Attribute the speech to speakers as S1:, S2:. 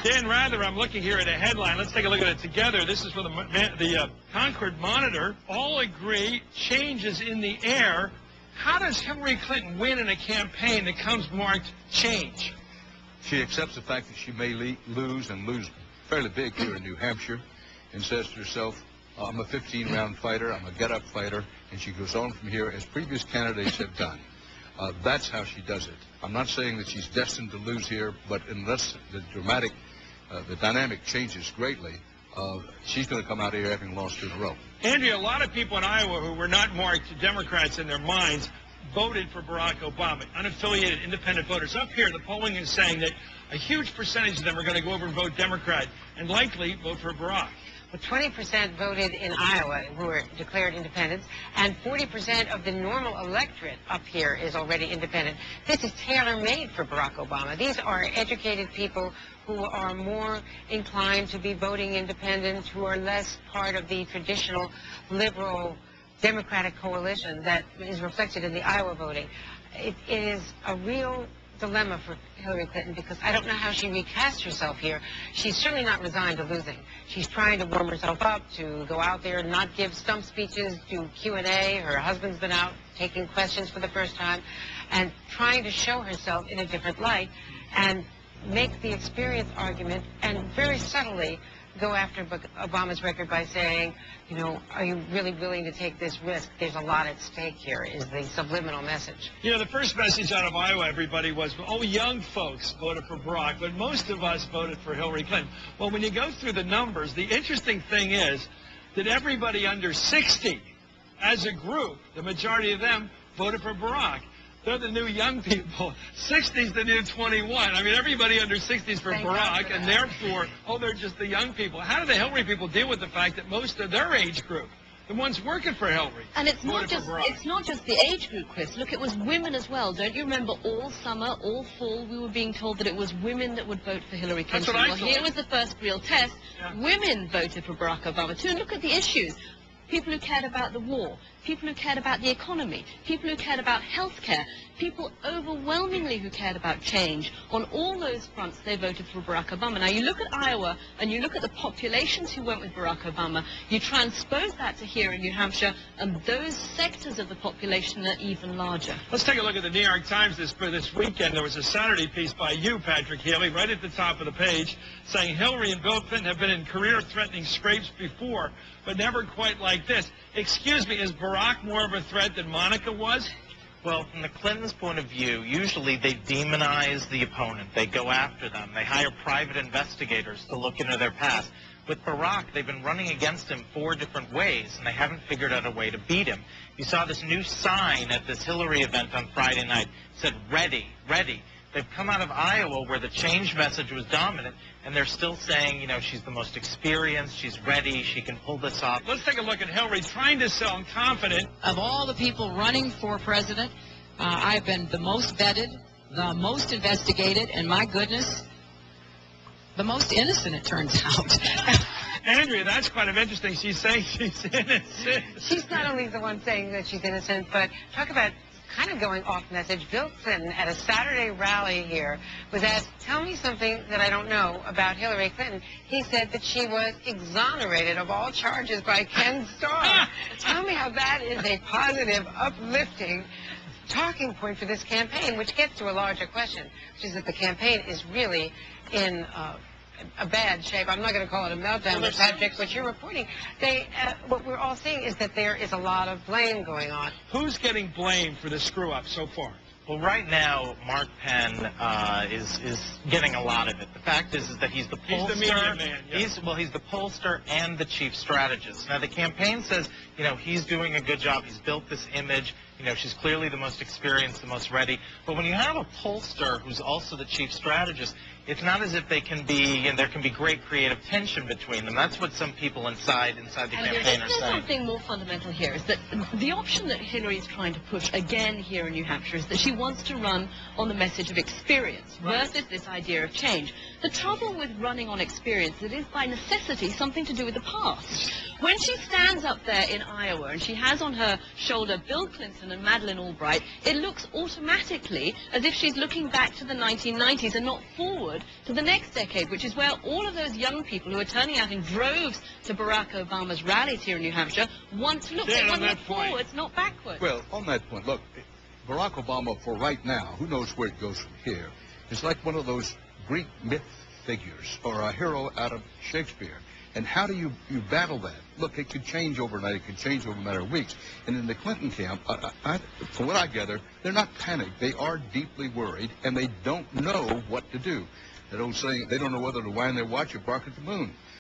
S1: Dan Rather, I'm looking here at a headline. Let's take a look at it together. This is from the Concord Monitor. All agree changes in the air. How does Hillary Clinton win in a campaign that comes marked change?
S2: She accepts the fact that she may lose and lose fairly big here in New Hampshire and says to herself, I'm a 15-round fighter, I'm a get-up fighter, and she goes on from here as previous candidates have done. That's how she does it. I'm not saying that she's destined to lose here, but unless the dynamic changes greatly, she's going to come out here having lost 2 in a row.
S1: Andrea, a lot of people in Iowa who were not marked Democrats in their minds voted for Barack Obama, unaffiliated independent voters. Up here, the polling is saying that a huge percentage of them are going to go over and vote Democrat and likely vote for Barack.
S3: Well, 20% voted in Iowa who were declared independents, and 40% of the normal electorate up here is already independent. This is tailor-made for Barack Obama. These are educated people who are more inclined to be voting independent, who are less part of the traditional liberal Democratic coalition that is reflected in the Iowa voting. It is a real dilemma for Hillary Clinton because I don't know how she recasts herself here. She's certainly not resigned to losing. She's trying to warm herself up to go out there and not give stump speeches, do Q&A. Her husband's been out taking questions for the first time and trying to show herself in a different light and make the experience argument and very subtly go after Obama's record by saying, you know, are you really willing to take this risk? There's a lot at stake here, is the subliminal message.
S1: You know, the first message out of Iowa, everybody, was, oh, young folks voted for Barack, but most of us voted for Hillary Clinton. Well, when you go through the numbers, the interesting thing is that everybody under 60, as a group, the majority of them voted for Barack. They're the new young people. 60's the new 21. I mean, everybody under 60's for Barack, and therefore, oh, they're just the young people. How do the Hillary people deal with the fact that most of their age group, the ones working for Hillary,
S4: and it's not just the age group, Chris. Look, it was women as well. Don't you remember all summer, all fall, we were being told that it was women that would vote for Hillary Clinton.
S1: That's what I thought.
S4: Here was the first real test. Yeah. Women voted for Barack Obama too. And look at the issues. People who cared about the war, people who cared about the economy, people who cared about health care, people overwhelmingly who cared about change. On all those fronts, they voted for Barack Obama. Now, you look at Iowa, and you look at the populations who went with Barack Obama, you transpose that to here in New Hampshire, and those sectors of the population are even larger.
S1: Let's take a look at the New York Times this weekend. There was a Saturday piece by you, Patrick Healy, right at the top of the page, saying Hillary and Bill Clinton have been in career-threatening scrapes before, but never quite like this. Excuse me, is Barack more of a threat than Monica was?
S5: Well, from the Clintons' point of view, usually they demonize the opponent. They go after them. They hire private investigators to look into their past. With Barack, they've been running against him 4 different ways, and they haven't figured out a way to beat him. You saw this new sign at this Hillary event on Friday night. It said, ready, ready. They've come out of Iowa where the change message was dominant, and they're still saying, you know, she's the most experienced, she's ready, she can pull this off.
S1: Let's take a look at Hillary trying to sound confident.
S6: Of all the people running for president, I've been the most vetted, the most investigated, and my goodness, the most innocent, it turns out.
S1: Andrea, that's kind of interesting. She's saying she's innocent.
S3: She's not only the one saying that she's innocent, but talk about kind of going off message. Bill Clinton at a Saturday rally here was asked, tell me something that I don't know about Hillary Clinton. He said that she was exonerated of all charges by Ken Starr. Tell me how that is a positive, uplifting talking point for this campaign, which gets to a larger question, which is that the campaign is really in a bad shape. I'm not going to call it a meltdown, but Patrick, what you're reporting, what we're all seeing is that there is a lot of blame going on.
S1: Who's getting blamed for the screw-up so far?
S5: Well, right now, Mark Penn is getting a lot of it. The fact is that he's the pollster.
S1: He's the media man. Yeah.
S5: He's the pollster and the chief strategist. Now, the campaign says, you know, he's doing a good job. He's built this image. You know, she's clearly the most experienced, the most ready. But when you have a pollster who's also the chief strategist, it's not as if they can be, and there can be great creative tension between them. That's what some people inside the campaign are saying.
S4: There's something more fundamental here, is that the option that Hillary is trying to push again here in New Hampshire is that she wants to run on the message of experience versus this idea of change. The trouble with running on experience, it is by necessity something to do with the past. When she stands up there in Iowa and she has on her shoulder Bill Clinton and Madeleine Albright, it looks automatically as if she's looking back to the 1990s and not forward to the next decade, which is where all of those young people who are turning out in droves to Barack Obama's rallies here in New Hampshire want to look. They want to look forwards, not backwards.
S2: Well, on that point, look, Barack Obama, for right now, who knows where it goes from here, is like one of those Greek myth figures or a hero out of Shakespeare. And how do you battle that? Look, it could change overnight. It could change over a matter of weeks. And in the Clinton camp, from what I gather, they're not panicked. They are deeply worried, and they don't know what to do. That old saying, they don't know whether to wind their watch or bark at the moon.